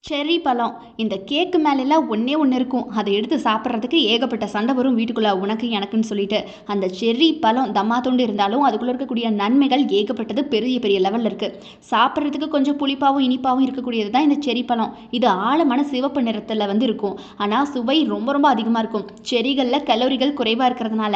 Cherry பழம். இந்த கேக்கு மேலலாம் ஒண்ணே ஒண்ணு இருக்கும். அத எடுத்து சாப்பிட்றதுக்கு ஏகப்பட்ட சண்டை வரும் வீட்டுக்குள்ள உனக்கு எனக்குன்னு சொல்லிட்டு. அந்த செர்ரி பழம் தம்மாத்துண்டு இருந்தாலும் அதுக்குள்ள இருக்கக்கூடிய நன்மைகள் ஏகப்பட்டது பெரிய பெரிய லெவல்ல இருக்கு. சாப்பிட்றதுக்கு கொஞ்சம் புளிப்பாவும், இனிப்பாவும் இருக்கக்கூடியது தான் இந்த செர்ரி பழம். இது ஆழமான சிவப்பு நிறத்துல இருக்கும். ஆனா சுவை ரொம்ப ரொம்ப அதிகமா இருக்கும். செர்ரிகள்ல கலோரிகள் குறைவா இருக்கிறதுனால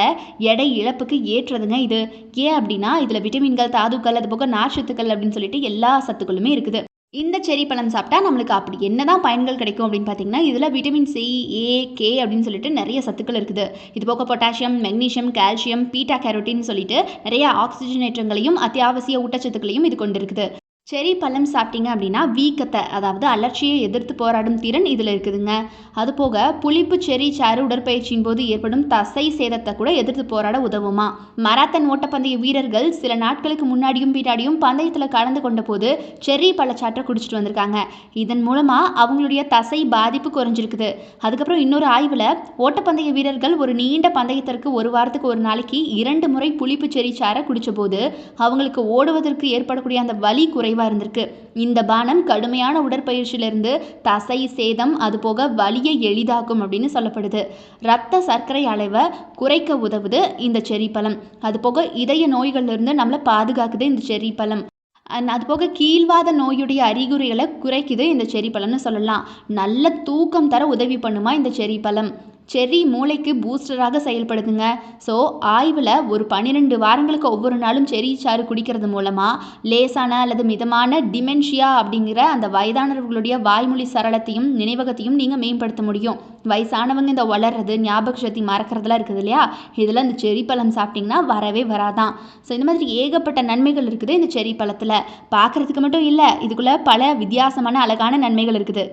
எடை இழப்புக்கு ஏற்றதுங்க இது. ஏன் அப்படின்னா இதுல விட்டமின்கள், தாதுக்கள், அதுபோக நார்ச்சத்துக்கள் அப்படின்னு சொல்லிட்டு எல்லா சத்துக்களுமே இருக்குது. இந்த செர்ரி பழம் சாப்பிட்டா நம்மளுக்கு அப்படி என்னதான் பயன்கள் கிடைக்கும் அப்படின்னு பார்த்தீங்கன்னா, இதில விட்டமின் சி, ஏ, கே அப்படின்னு சொல்லிட்டு நிறைய சத்துக்கள் இருக்குது. இது போக potassium, magnesium, calcium, beta carotene சொல்லிட்டு நிறைய ஆக்சிஜனேற்றங்களையும், அத்தியாவசிய ஊட்டச்சத்துக்களையும் இது கொண்டிருக்குது. செர்ரி பழம் சாப்பிட்டீங்க அப்படின்னா வீக்கத்தை, அதாவது அலர்ச்சியை எதிர்த்து போராடும் திறன் இதில் இருக்குதுங்க. அதுபோக புளிப்பு செர்ரி சாறு உடற்பயிற்சியின் போது ஏற்படும் தசை சேதத்தை கூட எதிர்த்து போராட உதவுமா. மராத்தன் ஓட்டப்பந்தய வீரர்கள் சில நாட்களுக்கு முன்னாடியும் பின்னாடியும் பந்தயத்தில் கலந்து கொண்ட போது செர்ரி பழச்சாற்றை குடிச்சிட்டு வந்திருக்காங்க. இதன் மூலமாக அவங்களுடைய தசை பாதிப்பு குறைஞ்சிருக்குது. அதுக்கப்புறம் இன்னொரு ஆய்வில் ஓட்டப்பந்தய வீரர்கள் ஒரு நீண்ட பந்தயத்திற்கு ஒரு வாரத்துக்கு ஒரு நாளைக்கு 2 முறை புளிப்பு செர்ரி சாறை குடித்த போது அவங்களுக்கு ஓடுவதற்கு ஏற்படக்கூடிய அந்த வலி குறைவாக இருந்திருக்கு. இந்த பானம் கடுமையான உடற்பயிற்சியிலிருந்து தசை சேதம், அதுபோக வலியை எளிதாக்கும் அப்படின்னு சொல்லப்படுது. இரத்த சர்க்கரை அளவை குறைக்க உதவுது இந்த செர்ரி பழம். அதுபோக இதய நோய்களிலிருந்து நம்மளை பாதுகாக்குது இந்த செர்ரி பழம். அதுபோக கீழ்வாத நோயுடைய அறிகுறிகளை குறைக்குது இந்த செர்ரி பழம்னு சொல்லலாம். நல்ல தூக்கம் தர உதவி பண்ணுமா இந்த செர்ரி பழம். செர்ரி மூளைக்கு பூஸ்டராக செயல்படுதுங்க. ஸோ ஆய்வில் ஒரு 12 வாரங்களுக்கு ஒவ்வொரு நாளும் செர்ரி சாறு குடிக்கிறது மூலமாக லேசான அல்லது மிதமான டிமென்ஷியா அப்படிங்கிற அந்த வயதானவர்களுடைய வாய்மொழி சரளத்தையும் நினைவகத்தையும் நீங்கள் மேம்படுத்த முடியும். வயசானவங்க இந்த வளர்றது, ஞாபக சக்தி மறக்கிறதுலாம் இருக்குது இல்லையா, இதில் இந்த செர்ரி பழம் சாப்பிட்டிங்கன்னா வரவே வராதான். ஸோ இந்த மாதிரி ஏகப்பட்ட நன்மைகள் இருக்குது இந்த செர்ரி பழத்தில். பார்க்குறதுக்கு மட்டும் இல்லை, இதுக்குள்ளே பல வித்தியாசமான அழகான நன்மைகள் இருக்குது.